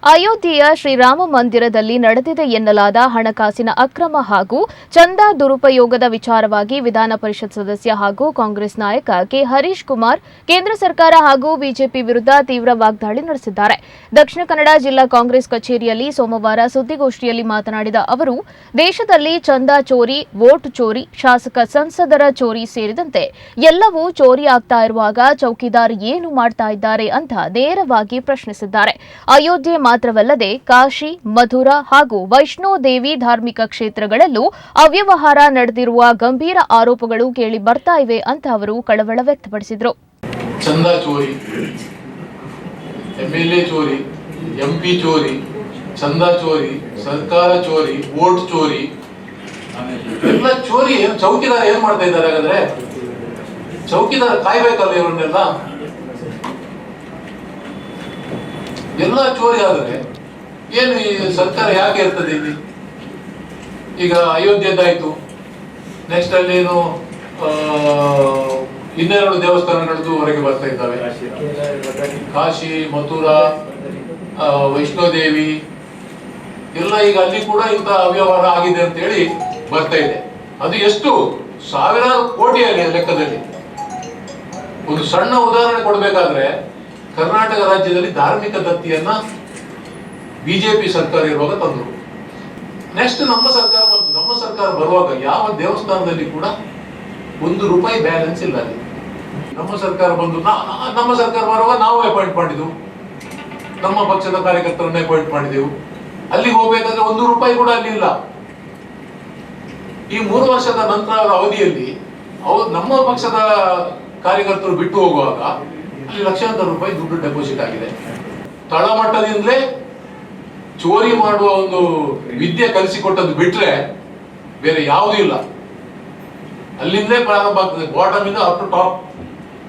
ಅಯೋಧ್ಯೆಯ ಶ್ರೀರಾಮ ಮಂದಿರದಲ್ಲಿ ನಡೆದಿದೆ ಎನ್ನಲಾದ ಹಣಕಾಸಿನ ಅಕ್ರಮ ಹಾಗೂ ಚಂದಾ ದುರುಪಯೋಗದ ವಿಚಾರವಾಗಿ ವಿಧಾನ ಪರಿಷತ್ ಸದಸ್ಯ ಹಾಗೂ ಕಾಂಗ್ರೆಸ್ ನಾಯಕ ಕೆ ಹರೀಶ್ ಕುಮಾರ್ ಕೇಂದ್ರ ಸರ್ಕಾರ ಹಾಗೂ ಬಿಜೆಪಿ ವಿರುದ್ಧ ತೀವ್ರ ವಾಗ್ದಾಳಿ ನಡೆಸಿದ್ದಾರೆ. ದಕ್ಷಿಣ ಕನ್ನಡ ಜಿಲ್ಲಾ ಕಾಂಗ್ರೆಸ್ ಕಚೇರಿಯಲ್ಲಿ ಸೋಮವಾರ ಸುದ್ದಿಗೋಷ್ಠಿಯಲ್ಲಿ ಮಾತನಾಡಿದ ಅವರು, ದೇಶದಲ್ಲಿ ಚಂದಾ ಚೋರಿ, ವೋಟ್ ಚೋರಿ, ಶಾಸಕ ಸಂಸದರ ಚೋರಿ ಸೇರಿದಂತೆ ಎಲ್ಲವೂ ಚೋರಿ ಆಗ್ತಾ ಇರುವಾಗ ಚೌಕಿದಾರ್ ಏನು ಮಾಡ್ತಾ ಇದ್ದಾರೆ ಅಂತ ನೇರವಾಗಿ ಪ್ರಶ್ನಿಸಿದ್ದಾರೆ. ಅಯೋಧ್ಯೆ ಮಾತ್ರವಲ್ಲದೆ ಕಾಶಿ, ಮಥುರಾ ಹಾಗೂ ವೈಷ್ಣೋ ದೇವಿ ಧಾರ್ಮಿಕ ಕ್ಷೇತ್ರಗಳಲ್ಲೂ ಅವ್ಯವಹಾರ ನಡೆದಿರುವ ಗಂಭೀರ ಆರೋಪಗಳು ಕೇಳಿ ಬರ್ತಾ ಇವೆ ಅಂತ ಅವರು ಕಳವಳ ವ್ಯಕ್ತಪಡಿಸಿದರು. ಚಂದಾ ಚೋರಿ, ಎಂಎಲ್ಎ ಚೋರಿ, ಎಂಪಿ ಚೋರಿ, ಚಂದಾ ಚೋರಿ, ಸರ್ಕಾರ ಚೋರಿ, ವೋಟ್ ಚೋರಿ, ಎಲ್ಲ ಚೋರಿ. ಚೌಕಿದಾರ ಏನ್ ಮಾಡ್ತಾ ಇದ್ದಾರೆ? ಹಾಗಾದ್ರೆ ಚೌಕಿದಾರ ಕಾಯ್ಬೇಕಲ್ಲ ಇವರನ್ನೆಲ್ಲ. ಎಲ್ಲ ಚೋರಿ ಆದ್ರೆ ಏನು ಈ ಸರ್ಕಾರ ಯಾಕೆ ಇರ್ತದೆ ಇಲ್ಲಿ? ಈಗ ಅಯೋಧ್ಯೆದಾಯ್ತು, ನೆಕ್ಸ್ಟ್ ಅಲ್ಲಿ ಏನು ಇನ್ನೆರಡು ದೇವಸ್ಥಾನಗಳದ್ದು ಹೊರಗೆ ಬರ್ತಾ ಇದ್ದಾವೆ. ಕಾಶಿ, ಮಥುರಾ, ವೈಷ್ಣೋದೇವಿ ಎಲ್ಲ ಈಗ ಅಲ್ಲಿ ಕೂಡ ಇಂಥ ಅವ್ಯವಹಾರ ಆಗಿದೆ ಅಂತ ಹೇಳಿ ಬರ್ತಾ ಇದೆ. ಅದು ಎಷ್ಟು ಸಾವಿರಾರು ಕೋಟಿ ಲೆಕ್ಕದಲ್ಲಿ. ಒಂದು ಸಣ್ಣ ಉದಾಹರಣೆ ಕೊಡ್ಬೇಕಾದ್ರೆ, ಕರ್ನಾಟಕ ರಾಜ್ಯದಲ್ಲಿ ಧಾರ್ಮಿಕ ದತ್ತಿಯನ್ನ ಬಿಜೆಪಿ ಸರ್ಕಾರ ಇರುವಾಗ ತಂದ್ರು. ನೆಕ್ಸ್ಟ್ ನಮ್ಮ ಸರ್ಕಾರ ಬಂತು. ನಮ್ಮ ಸರ್ಕಾರ ಬರುವಾಗ ಯಾವ ದೇವಸ್ಥಾನದಲ್ಲಿ ಕೂಡ ₹1 ಬ್ಯಾಲೆನ್ಸ್ ಇಲ್ಲ ಅಲ್ಲಿ. ನಮ್ಮ ಸರ್ಕಾರ ಬಂದು ನಮ್ಮ ಸರ್ಕಾರ ಬರುವಾಗ ನಾವು ಅಪಾಯಿಂಟ್ ಮಾಡಿದೆವು, ನಮ್ಮ ಪಕ್ಷದ ಕಾರ್ಯಕರ್ತರನ್ನ ಅಪಾಯಿಂಟ್ ಮಾಡಿದೆವು. ಅಲ್ಲಿಗೆ ಹೋಗ್ಬೇಕಾದ್ರೆ ₹1 ಕೂಡ ಅಲ್ಲಿ ಇಲ್ಲ. ಈ 3 ವರ್ಷದ ನಂತರ ಅವಧಿಯಲ್ಲಿ ನಮ್ಮ ಪಕ್ಷದ ಕಾರ್ಯಕರ್ತರು ಬಿಟ್ಟು ಹೋಗುವಾಗ ಅಲ್ಲಿ ಲಕ್ಷಾಂತರ ರೂಪಾಯಿ ದುಡ್ಡು ಡೆಪಾಸಿಟ್ ಆಗಿದೆ. ತಳಮಟ್ಟದಿಂದಲೇ ಚೋರಿ ಮಾಡುವ ಒಂದು ವಿದ್ಯೆ ಕಲಿಸಿಕೊಟ್ಟದ್ದು ಬಿಟ್ರೆ ಬೇರೆ ಯಾವುದೂ ಇಲ್ಲ. ಅಲ್ಲಿಂದಲೇ ಪ್ರಾರಂಭ ಆಗ್ತದೆ, ಬಾಟಮ್ ಇಂದ ಅಪ್ ಟು ಟಾಪ್.